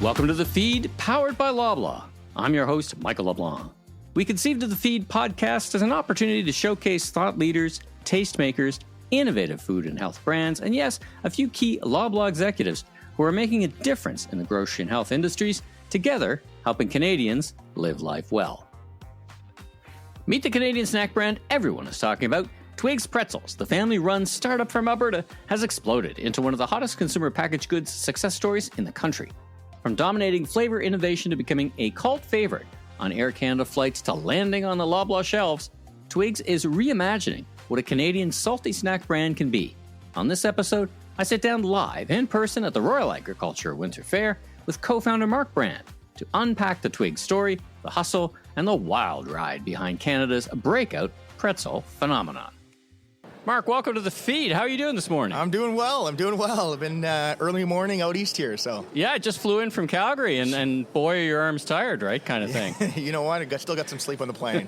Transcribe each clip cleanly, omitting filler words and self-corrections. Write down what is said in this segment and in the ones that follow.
Welcome to The Feed, powered by Loblaw. I'm your host, Michael LeBlanc. We conceived of The Feed podcast as an opportunity to showcase thought leaders, tastemakers, innovative food and health brands, and yes, a few key Loblaw executives who are making a difference in the grocery and health industries, together helping Canadians live life well. Meet the Canadian snack brand everyone is talking about. Twigz Pretzels, the family-run startup from Alberta, has exploded into one of the hottest consumer packaged goods success stories in the country. From dominating flavor innovation to becoming a cult favorite on Air Canada flights to landing on the Loblaw shelves, Twigz is reimagining what a Canadian salty snack brand can be. On this episode, I sit down live in person at the Royal Agriculture Winter Fair with co-founder Mark Brandt to unpack the Twigz story, the hustle, and the wild ride behind Canada's breakout pretzel phenomenon. Mark, welcome to The Feed. How are you doing this morning? I'm doing well. I've been early morning out east here, so. Yeah, I just flew in from Calgary, and boy, are your arms tired, right, kind of thing. You know what? I still got some sleep on the plane.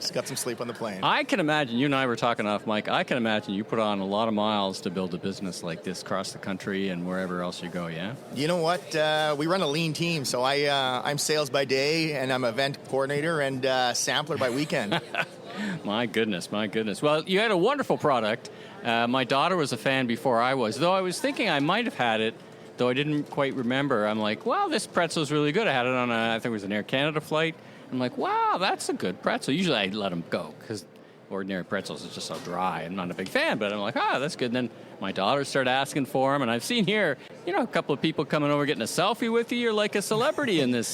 I can imagine, you and I were talking off mic, I can imagine you put on a lot of miles to build a business like this across the country and wherever else you go, yeah? You know what? We run a lean team, so I'm sales by day, and I'm event coordinator and sampler by weekend. My goodness. Well, you had a wonderful product. My daughter was a fan before I was, though I was thinking I might have had it, though I didn't quite remember. I'm like, wow, this pretzel's really good. I had it on I think it was an Air Canada flight. I'm like, wow, that's a good pretzel. Usually I let them go because ordinary pretzels is just so dry. I'm not a big fan, but I'm like, that's good. And then my daughter started asking for them, and I've seen here, a couple of people coming over getting a selfie with you. You're like a celebrity in this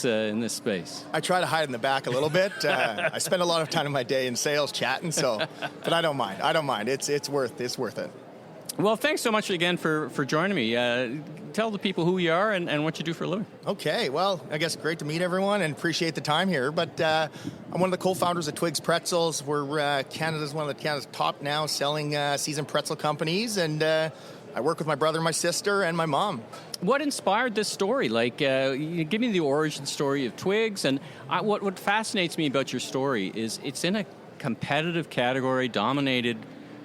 space. I try to hide in the back a little bit. I spend a lot of time in my day in sales chatting, but I don't mind. It's worth it. Well, thanks so much again for joining me. Tell the people who you are and what you do for a living. Okay, well, I guess great to meet everyone and appreciate the time here. But I'm one of the co-founders of Twigz Pretzels. We're one of Canada's top now selling seasoned pretzel companies, and I work with my brother, my sister, and my mom. What inspired this story? Give me the origin story of Twigz. And what fascinates me about your story is it's in a competitive category dominated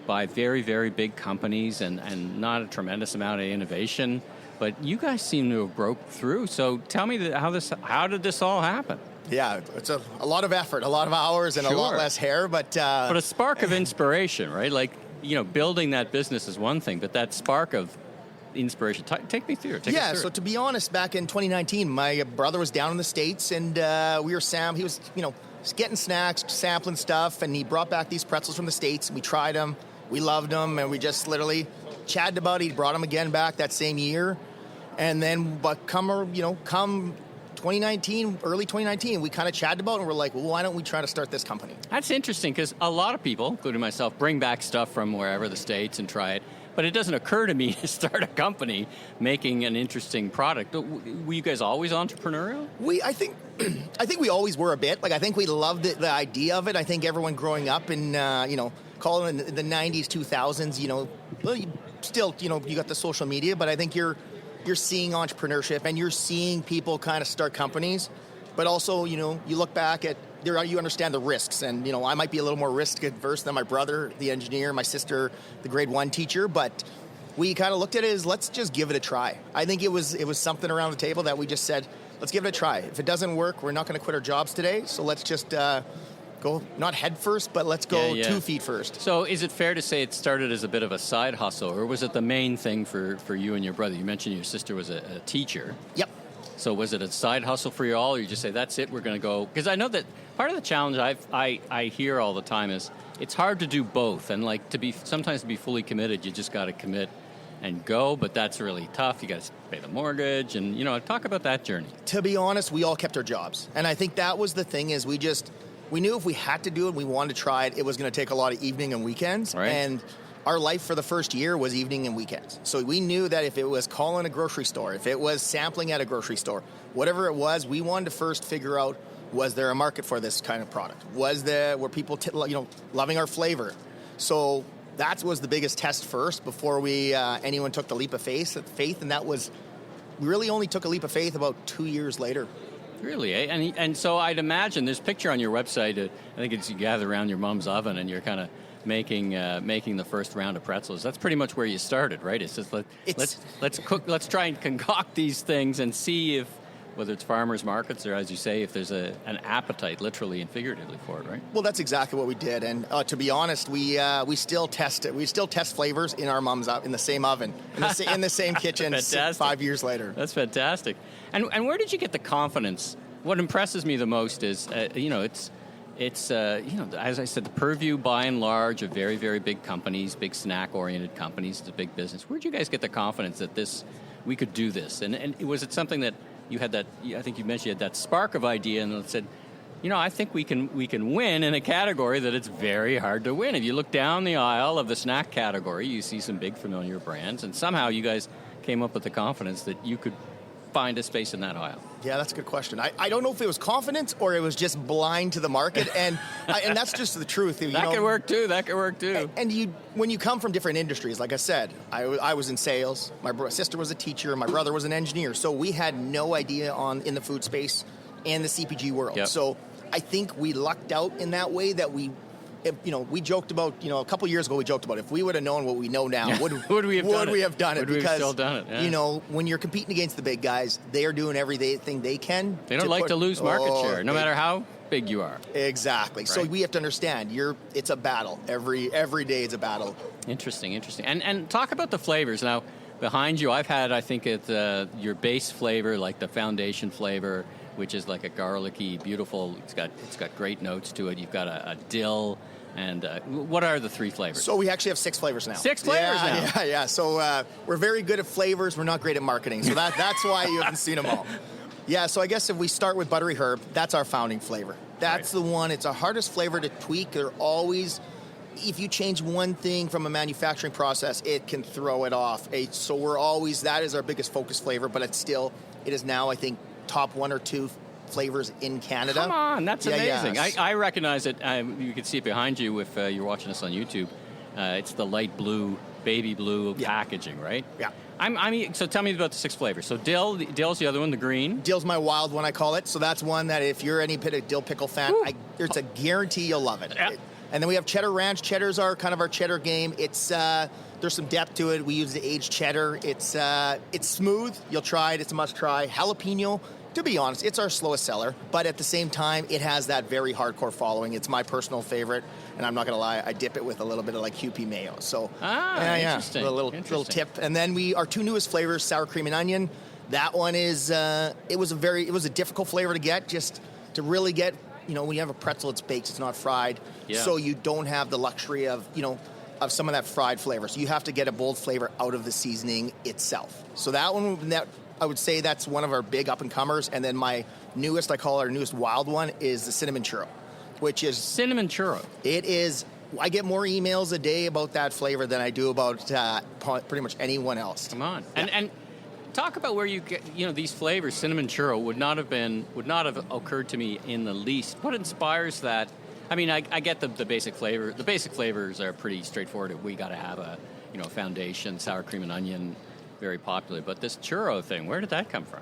by very, very big companies and not a tremendous amount of innovation. But you guys seem to have broke through. So tell me how did this all happen? Yeah, it's a lot of effort, a lot of hours, and a lot less hair. But a spark of inspiration, right? Building that business is one thing, but that spark of inspiration. Take me through it. So to be honest, back in 2019, my brother was down in the States, and we were he was getting snacks, sampling stuff, and he brought back these pretzels from the States. We tried them. We loved them, and we just literally chatted about it. He brought them again back that same year. And then, come 2019, early 2019, we kind of chatted about it, and we're like, well, why don't we try to start this company? That's interesting, because a lot of people, including myself, bring back stuff from wherever, the States, and try it. But it doesn't occur to me to start a company making an interesting product. Were you guys always entrepreneurial? I think we always were a bit. I think we loved the idea of it. I think everyone growing up in, call it in the 90s, 2000s, still, you got the social media, but I think you're seeing entrepreneurship and you're seeing people kind of start companies, but also, you look back at you understand the risks, and I might be a little more risk adverse than my brother, the engineer, my sister, the grade 1 teacher, but we kind of looked at it as, let's just give it a try. I think it was something around the table that we just said, let's give it a try. If it doesn't work, we're not going to quit our jobs today, so let's just go not head first, but let's go 2 feet first. So is it fair to say it started as a bit of a side hustle, or was it the main thing for you and your brother? You mentioned your sister was a teacher. Yep. So was it a side hustle for you all, or you just say, that's it, we're going to go? Because I know that part of the challenge I hear all the time is it's hard to do both. And sometimes to be fully committed, you just got to commit and go, but that's really tough. You got to pay the mortgage and, talk about that journey. To be honest, we all kept our jobs. And I think that was the thing is we knew if we had to do it, we wanted to try it, it was going to take a lot of evening and weekends. Right. And our life for the first year was evening and weekends. So we knew that if it was calling a grocery store, if it was sampling at a grocery store, whatever it was, we wanted to first figure out, was there a market for this kind of product? Were people loving our flavor? So that was the biggest test first before anyone took the leap of faith, and we really only took a leap of faith about 2 years later. Really, eh? And so I'd imagine this picture on your website, I think it's you gather around your mom's oven and you're kind of making the first round of pretzels. That's pretty much where you started, right? It's just let's cook, let's try and concoct these things and see if whether it's farmers markets or, as you say, if there's an appetite, literally and figuratively, for it, right? Well, that's exactly what we did, and to be honest, we still test it. We still test flavors in our mom's in the same oven, in the same kitchen. 5 years later. That's fantastic. And where did you get the confidence? What impresses me the most is, it's as I said, the purview by and large of very, very big companies, big snack-oriented companies. It's a big business. Where did you guys get the confidence that we could do this? And was it something that you had I think you mentioned you had that spark of idea and said, I think we can win in a category that it's very hard to win. If you look down the aisle of the snack category, you see some big familiar brands, and somehow you guys came up with the confidence that you could find a space in that aisle. Yeah, that's a good question. I don't know if it was confidence or it was just blind to the market, and that's just the truth. That could work too. And when you come from different industries, like I said, I was in sales. My sister was a teacher. My brother was an engineer. So we had no idea in the food space and the CPG world. Yep. So I think we lucked out in that way that we joked about, a couple years ago, we joked about if we would have known what we know now, would we have done it? Would we have still done it? Yeah. When you're competing against the big guys, they are doing everything they can. They don't like to lose market share, no matter how big you are. Exactly. Right. So we have to understand, it's a battle. Every day it's a battle. Interesting. And talk about the flavors. Now, behind you, I've had, I think, your base flavor, like the foundation flavor, which is like a garlicky, beautiful. It's got great notes to it. You've got a dill, and what are the 3 flavors? So we actually have 6 flavors now. 6 flavors now. Yeah. So we're very good at flavors. We're not great at marketing. So that's why you haven't seen them all. Yeah. So I guess if we start with Buttery Herb, that's our founding flavor. That's the one. It's our hardest flavor to tweak. They're always. If you change one thing from a manufacturing process, it can throw it off. So that is our biggest focus flavor, but it is now, I think, top 1 or 2 flavors in Canada. Come on, that's amazing. Yeah. I recognize it. You can see it behind you if you're watching us on YouTube. It's the light blue, baby blue packaging, right? Yeah. So tell me about the 6 flavors. So Dill's the other one, the green. Dill's my wild one, I call it. So that's one that if you're any bit of dill pickle fan, it's a guarantee you'll love it. Yeah. And then we have Cheddar Ranch. Cheddar's kind of our cheddar game. It's there's some depth to it. We use the aged cheddar. It's smooth. You'll try it. It's a must try. Jalapeno. To be honest, it's our slowest seller, but at the same time, it has that very hardcore following. It's my personal favorite, and I'm not going to lie, I dip it with a little bit of like Kewpie mayo. So, interesting. A little tip. And then our 2 newest flavors, sour cream and onion. That one is it was a difficult flavor to get, just to really get. When you have a pretzel, it's baked, it's not fried, so you don't have the luxury of some of that fried flavor. So you have to get a bold flavor out of the seasoning itself. So that one, I would say that's one of our big up-and-comers. And then my newest, I call our newest wild one, is the Cinnamon Churro, which is... Cinnamon Churro. It is... I get more emails a day about that flavor than I do about pretty much anyone else. Come on. Yeah. And talk about where you get, these flavors. Cinnamon Churro would not have occurred to me in the least. What inspires that? I mean, I get the basic flavor. The basic flavors are pretty straightforward. We got to have a foundation, sour cream and onion, very popular. But this churro thing, where did that come from?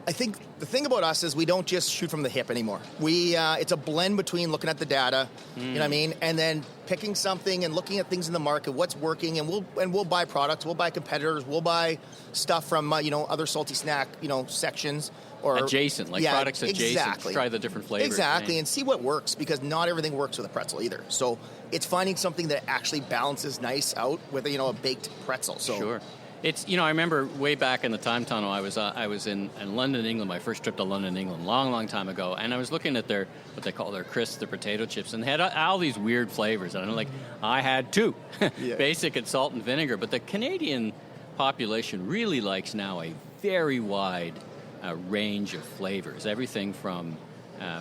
I think the thing about us is we don't just shoot from the hip anymore. It's a blend between looking at the data, you know what I mean, and then picking something and looking at things in the market, what's working, and we'll buy products, we'll buy competitors, we'll buy stuff from other salty snack sections or adjacent, products adjacent. Exactly. Try the different flavors. Exactly, and see what works, because not everything works with a pretzel either. So it's finding something that actually balances nice out with a baked pretzel. So. Sure. It's I remember way back in the time tunnel, I was in London, England, my first trip to London, England, long time ago, and I was looking at what they call their crisps, the potato chips, and they had all these weird flavors. And I had 2, basic and salt and vinegar, but the Canadian population really likes now a very wide range of flavors, everything from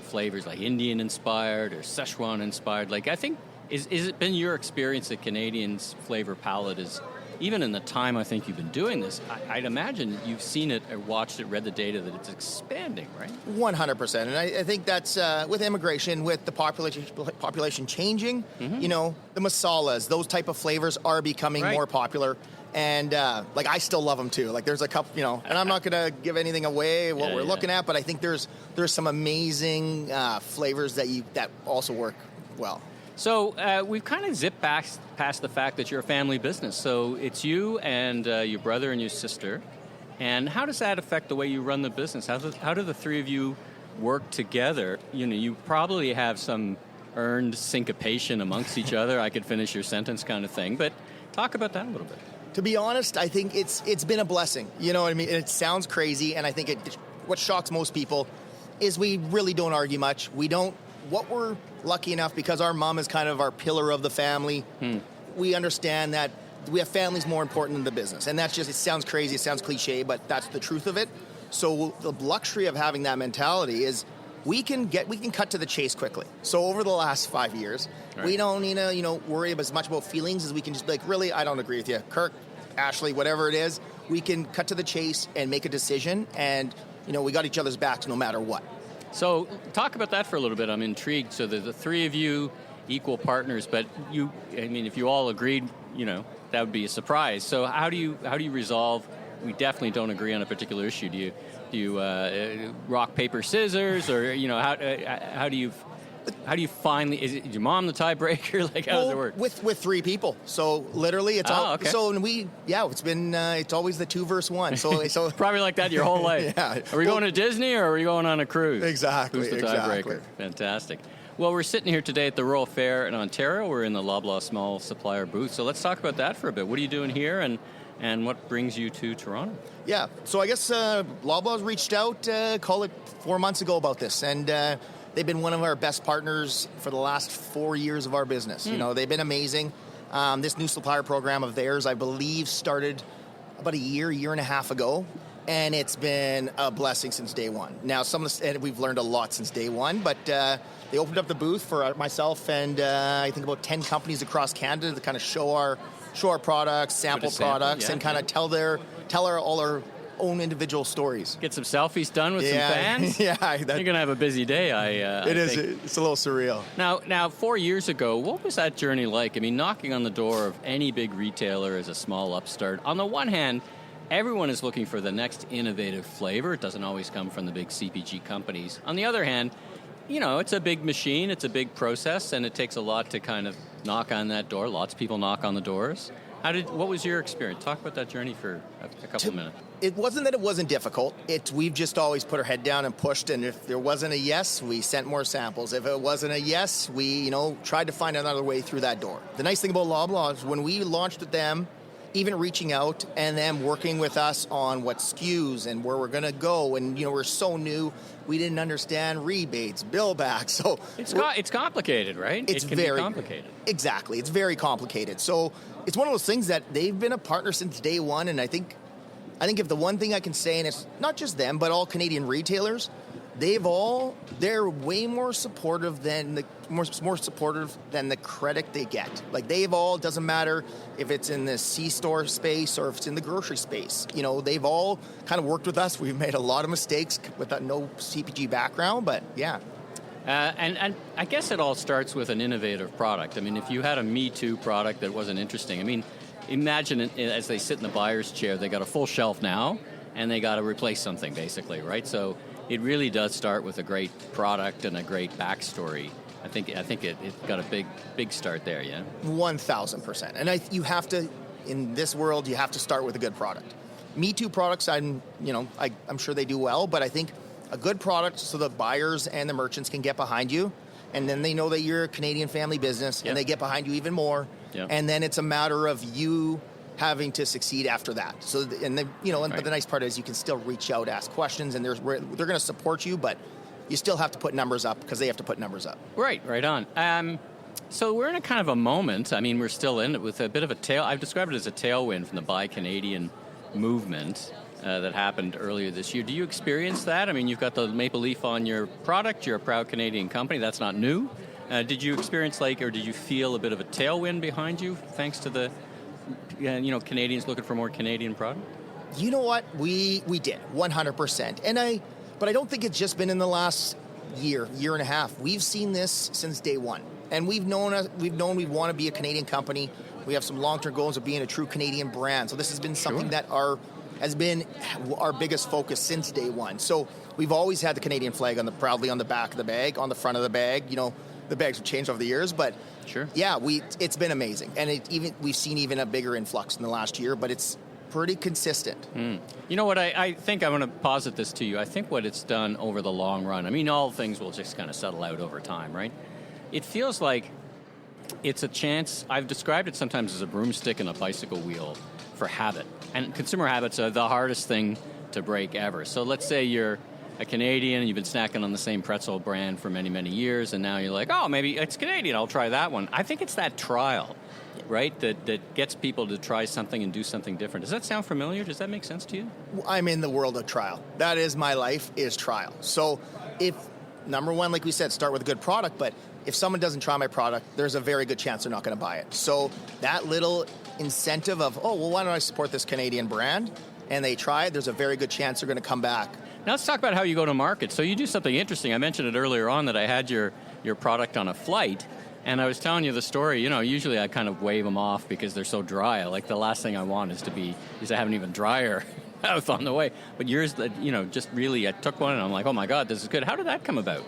flavors like Indian inspired or Szechuan inspired. I think is it been your experience that Canadians' flavor palette is, even in the time I think you've been doing this, I'd imagine you've seen it or watched it, read the data, that it's expanding, right? 100%. And I think that's with immigration, with the population changing, the masalas, those type of flavors are becoming more popular. And I still love them too. There's a couple, and I'm not going to give anything away what we're looking at, but I think there's some amazing flavors that also work well. So we've kind of zipped past the fact that you're a family business. So it's you and your brother and your sister. And how does that affect the way you run the business? How do the three of you work together? You know, you probably have some earned syncopation amongst each other. I could finish your sentence kind of thing, but talk about that a little bit. To be honest, I think it's been a blessing. You know what I mean? It sounds crazy, and I think what shocks most people is we really don't argue much. What we're lucky enough, because our mom is kind of our pillar of the family, we understand that we have families more important than the business. And that's just, it sounds crazy, it sounds cliche, but that's the truth of it. So the luxury of having that mentality is we can cut to the chase quickly. So over the last 5 years, we don't need to, worry as much about feelings as we can just be like, really, I don't agree with you. Kirk, Ashley, whatever it is, we can cut to the chase and make a decision, and, we got each other's backs no matter what. So talk about that for a little bit. I'm intrigued. So the three of you, equal partners, but if you all agreed, that would be a surprise. So how do you resolve, we definitely don't agree on a particular issue? Do you rock, paper, scissors, or, how do you finally, is your mom the tiebreaker? Like, how does it work? With three people. So literally it's okay. So it's been, it's always the 2 versus 1. So probably like that your whole life. Yeah. Are we going to Disney or are we going on a cruise? Exactly. Who's the tiebreaker? Fantastic. Well, we're sitting here today at the Royal Fair in Ontario. We're in the Loblaw Small Supplier booth. So let's talk about that for a bit. What are you doing here, and what brings you to Toronto? Yeah. So I guess Loblaw's reached out, call it 4 months ago, about this, and they've been one of our best partners for the last 4 years of our business. They've been amazing. This new supplier program of theirs, I believe, started about a year and a half ago. And it's been a blessing since day one. Now, we've learned a lot since day one, but they opened up the booth for myself and I think about 10 companies across Canada to kind of show our products, sample products, and kind of tell all our own individual stories. Get some selfies done with some fans. Yeah, you're gonna have a busy day. It is. It's a little surreal. Now, 4 years ago, what was that journey like? I mean, knocking on the door of any big retailer as a small upstart. On the one hand, everyone is looking for the next innovative flavor. It doesn't always come from the big CPG companies. On the other hand, it's a big machine, it's a big process, and it takes a lot to kind of knock on that door. Lots of people knock on the doors. What was your experience? Talk about that journey for a couple of minutes. It wasn't that it wasn't difficult. We've just always put our head down and pushed, and if there wasn't a yes, we sent more samples. If it wasn't a yes, we, tried to find another way through that door. The nice thing about Loblaw is when we launched with them, even reaching out and them working with us on what SKUs and where we're going to go. And, we're so new, we didn't understand rebates, bill backs. So it's complicated, right? It can be complicated. Exactly. It's very complicated. So it's one of those things that they've been a partner since day one. And I think if the one thing I can say, and it's not just them, but all Canadian retailers, they're way more supportive than the credit they get. Like doesn't matter if it's in the C-store space or if it's in the grocery space. They've all kind of worked with us. We've made a lot of mistakes with no CPG background, but yeah. And I guess it all starts with an innovative product. I mean, if you had a Me Too product that wasn't interesting, I mean, imagine as they sit in the buyer's chair, they got a full shelf now, and they got to replace something, basically, right? So it really does start with a great product and a great backstory. I think it got a big start there, yeah? 1,000%. And you have to, in this world, you have to start with a good product. Me Too products, I'm sure they do well, but I think a good product so the buyers and the merchants can get behind you, and then they know that you're a Canadian family business, and they get behind you even more. Yep. And then it's a matter of you having to succeed after that. So, but the nice part is you can still reach out, ask questions, and they're going to support you, but you still have to put numbers up because they have to put numbers up. Right on. So we're in a kind of a moment. I mean, we're still in it with a bit of a I've described it as a tailwind from the Buy Canadian movement that happened earlier this year. Do you experience that? I mean, you've got the maple leaf on your product. You're a proud Canadian company. That's not new. Did you experience or did you feel a bit of a tailwind behind you thanks to the Canadians looking for more Canadian product? You know what? We did, 100%. But I don't think it's just been in the last year and a half. We've seen this since day one. And we've known we want to be a Canadian company. We have some long-term goals of being a true Canadian brand. So this has been something that has been our biggest focus since day one. So we've always had the Canadian flag proudly on the back of the bag, on the front of the bag. The bags have changed over the years, but yeah, it's been amazing. And we've seen even a bigger influx in the last year, but it's pretty consistent. You know what, I think I'm going to posit this to you. I think what it's done over the long run, I mean, all things will just kind of settle out over time, right? It feels like it's a chance. I've described it sometimes as a broomstick and a bicycle wheel for habit. And consumer habits are the hardest thing to break ever. So let's say you're a Canadian and you've been snacking on the same pretzel brand for many, many years, and now you're like, oh, maybe it's Canadian, I'll try that one. I think it's that trial, right, that gets people to try something and do something different. Does that sound familiar? Does that make sense to you? I'm in the world of trial. That is my life, is trial. So if, number one, like we said, start with a good product, but if someone doesn't try my product, there's a very good chance they're not going to buy it. So that little incentive of, oh, well, why don't I support this Canadian brand? And they try it, there's a very good chance they're going to come back. Now let's talk about how you go to market. So you do something interesting. I mentioned it earlier on that I had your product on a flight, and I was telling you the story. You know, usually I kind of wave them off because they're so dry. Like the last thing I want is to have an even drier mouth on the way. But yours, just really, I took one and I'm like, oh my God, this is good. How did that come about?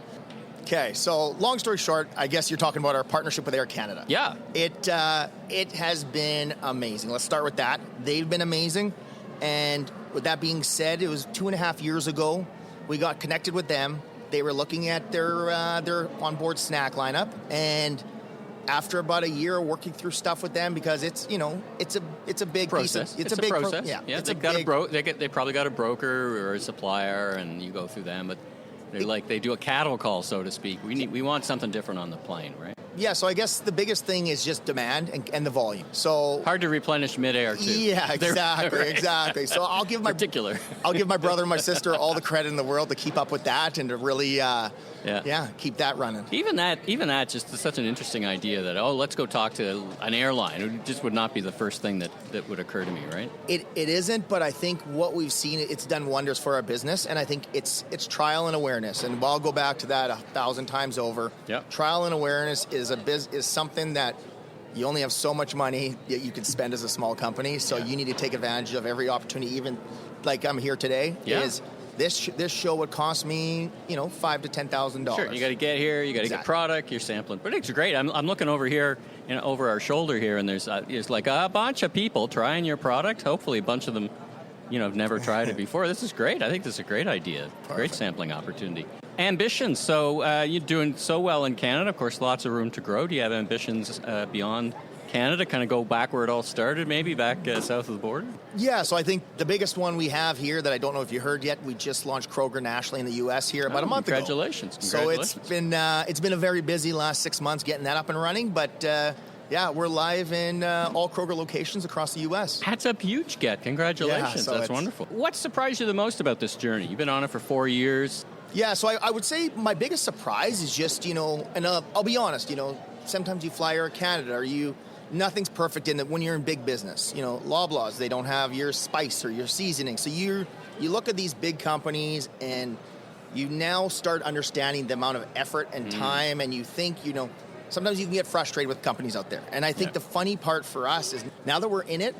Okay, so long story short, I guess you're talking about our partnership with Air Canada. Yeah. It has been amazing. Let's start with that. They've been amazing. And with that being said, it was 2.5 years ago. We got connected with them. They were looking at their onboard snack lineup. And after about a year working through stuff with them, because it's a big process. It's a big process. They probably got a broker or a supplier, and you go through them. But they do a cattle call, so to speak. We want something different on the plane, right? Yeah, so I guess the biggest thing is just demand and the volume. So hard to replenish midair too. Yeah, exactly, right. Exactly. So I'll give my brother and my sister all the credit in the world to keep up with that and to really keep that running. Even that just is such an interesting idea that let's go talk to an airline. It just would not be the first thing that would occur to me, right? It isn't, but I think what we've seen, it's done wonders for our business, and I think it's trial and awareness. And I'll go back to that 1,000 times over. Yep. Trial and awareness is something that you only have so much money that you can spend as a small company, so you need to take advantage of every opportunity. Even like I'm here today, is this show would cost me $5,000 to $10,000. Sure, you got to get here, you got to get product, you're sampling, but it's great. I'm looking over here, over our shoulder here, and there's like a bunch of people trying your product. Hopefully, a bunch of them, have never tried it before. This is great. I think this is a great idea. Perfect. Great sampling opportunity. Ambitions. So you're doing so well in Canada. Of course, lots of room to grow. Do you have ambitions beyond Canada? Kind of go back where it all started, maybe back south of the border? Yeah, so I think the biggest one we have here that I don't know if you heard yet, we just launched Kroger nationally in the U.S. here about a month ago. Congratulations. So it's been a very busy last 6 months getting that up and running, but we're live in all Kroger locations across the U.S. That's a huge get. Congratulations. Yeah, so that's wonderful. What surprised you the most about this journey? You've been on it for 4 years. Yeah, so I would say my biggest surprise is just, and I'll be honest, sometimes you fly Air Canada or nothing's perfect in that when you're in big business. Loblaws, they don't have your spice or your seasoning. So you look at these big companies and you now start understanding the amount of effort and time, and you think, sometimes you can get frustrated with companies out there. And I think the funny part for us is now that we're in it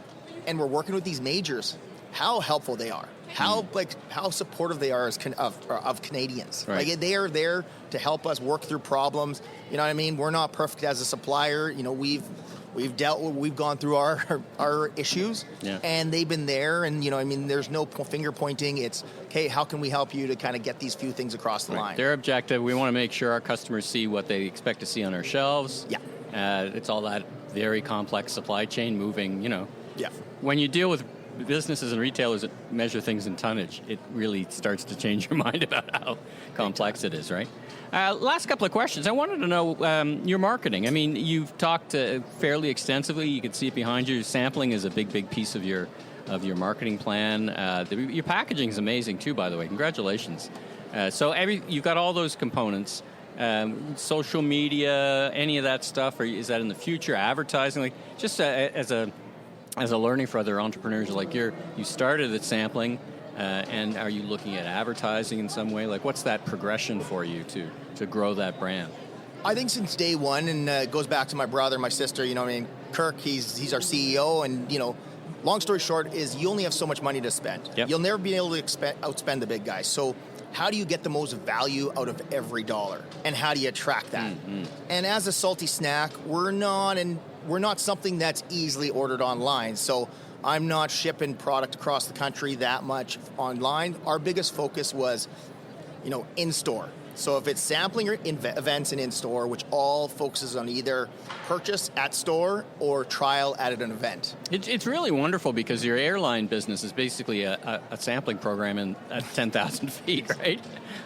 and we're working with these majors, how helpful they are. How supportive they are of Canadians. Right. Like they are there to help us work through problems. You know what I mean? We're not perfect as a supplier. We've gone through our issues, and they've been there. And there's no finger pointing. It's okay. How can we help you to kind of get these few things across the line? Their objective. We want to make sure our customers see what they expect to see on our shelves. Yeah. It's all that very complex supply chain moving. Yeah. When you deal with businesses and retailers that measure things in tonnage, it really starts to change your mind about how complex it is, right? Last couple of questions. I wanted to know your marketing. I mean, you've talked fairly extensively. You can see it behind you. Sampling is a big piece of your marketing plan. Your packaging is amazing too, by the way. Congratulations. So you've got all those components. Social media, any of that stuff, or is that in the future? Advertising, like just as a learning for other entrepreneurs, like you started at sampling, and are you looking at advertising in some way? Like, what's that progression for you to grow that brand? I think since day one, and it goes back to my brother, my sister. Kirk, he's our CEO, and long story short is you only have so much money to spend. Yep. You'll never be able to outspend the big guys. So how do you get the most value out of every dollar, and how do you attract that? Mm-hmm. And as a salty snack, we're not something that's easily ordered online. So I'm not shipping product across the country that much online. Our biggest focus was, in-store. So if it's sampling or events and in-store, which all focuses on either purchase at store or trial at an event. It's really wonderful because your airline business is basically a sampling program at 10,000 feet, right?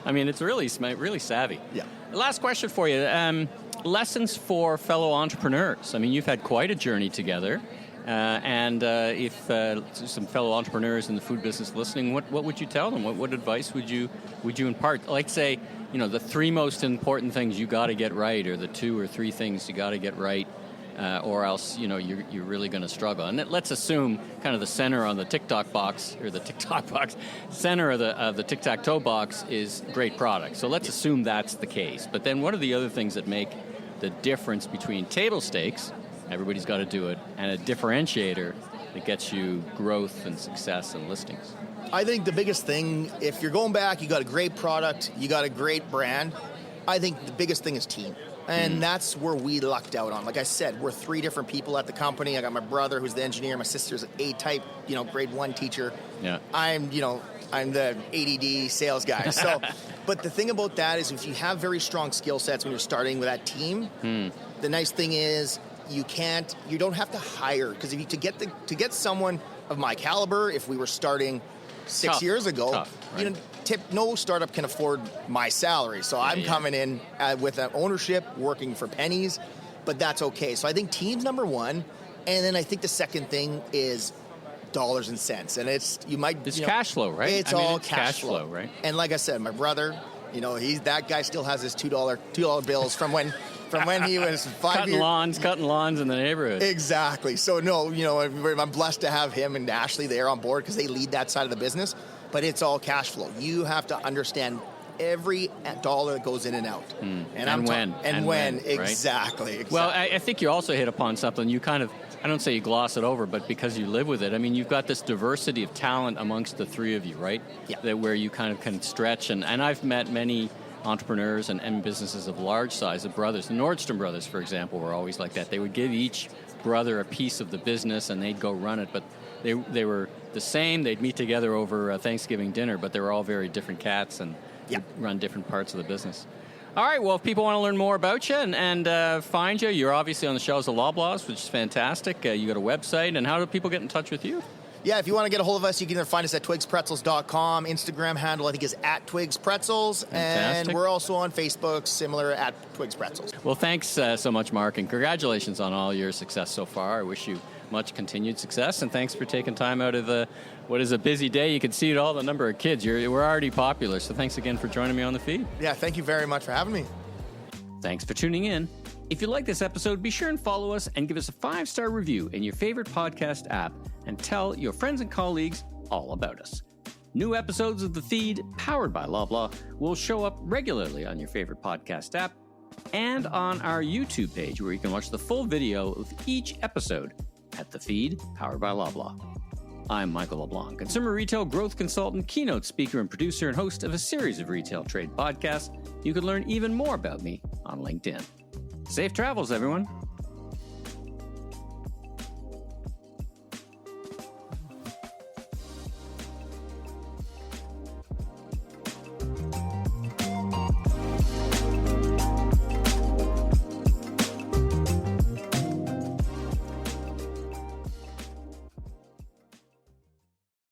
I mean, it's really savvy. Yeah. Last question for you. Lessons for fellow entrepreneurs. I mean, you've had quite a journey together. And if some fellow entrepreneurs in the food business listening, what would you tell them? What advice would you impart? Like, say, the 3 most important things you got to get right, or the 2 or 3 things you got to get right, or else you're really going to struggle. And let's assume kind of the center on the TikTok box, or the TikTok box, center of the tic-tac-toe box is great product. So let's assume that's the case. But then what are the other things that make the difference between table stakes? Everybody's got to do it, and a differentiator that gets you growth and success and listings. I think the biggest thing, if you're going back, you got a great product, you got a great brand, I think the biggest thing is team. And that's where we lucked out on. Like I said, we're 3 different people at the company. I got my brother who's the engineer, my sister's an A-type, grade 1 teacher. Yeah. I'm the ADD sales guy. So, but the thing about that is if you have very strong skill sets when you're starting with that team, the nice thing is you don't have to hire, because if you to get someone of my caliber, if we were starting 6 years ago, right? No startup can afford my salary. So I'm coming in with an ownership, working for pennies, but that's okay. So I think team's number 1, and then I think the second thing is dollars and cents, and it's cash flow, right? It's cash flow, right? And like I said, my brother, that guy still has his $2 bills from when he was 5 years. Cutting lawns in the neighborhood. Exactly. So no, I'm blessed to have him and Ashley there on board because they lead that side of the business. But it's all cash flow. You have to understand every dollar that goes in and out, and when. Exactly. Well, I think you also hit upon something. You kind of, I don't say you gloss it over, but because you live with it. I mean, you've got this diversity of talent amongst the 3 of you, right? Yeah. Where you kind of can stretch, and I've met many entrepreneurs and businesses of large size, the brothers. The Nordstrom brothers, for example, were always like that. They would give each brother a piece of the business, and they'd go run it. But they were the same. They'd meet together over Thanksgiving dinner, but they were all very different cats and run different parts of the business. All right, well, if people want to learn more about you and find you, you're obviously on the shelves of Loblaws, which is fantastic. You got a website, and how do people get in touch with you? Yeah, if you want to get a hold of us, you can either find us at twigspretzels.com. Instagram handle, I think, is at Twigz Pretzels. Fantastic. And we're also on Facebook, similar at Twigz Pretzels. Well, thanks so much, Mark, and congratulations on all your success so far. I wish you much continued success, and thanks for taking time out of what is a busy day. You can see it all, the number of kids. We're already popular, so thanks again for joining me on the feed. Yeah, thank you very much for having me. Thanks for tuning in. If you like this episode, be sure and follow us and give us a 5-star review in your favorite podcast app, and tell your friends and colleagues all about us. New episodes of The Feed, powered by Loblaw, will show up regularly on your favorite podcast app and on our YouTube page, where you can watch the full video of each episode at The Feed, powered by Loblaw. I'm Michael LeBlanc, consumer retail growth consultant, keynote speaker, and producer and host of a series of retail trade podcasts. You can learn even more about me on LinkedIn. Safe travels, everyone.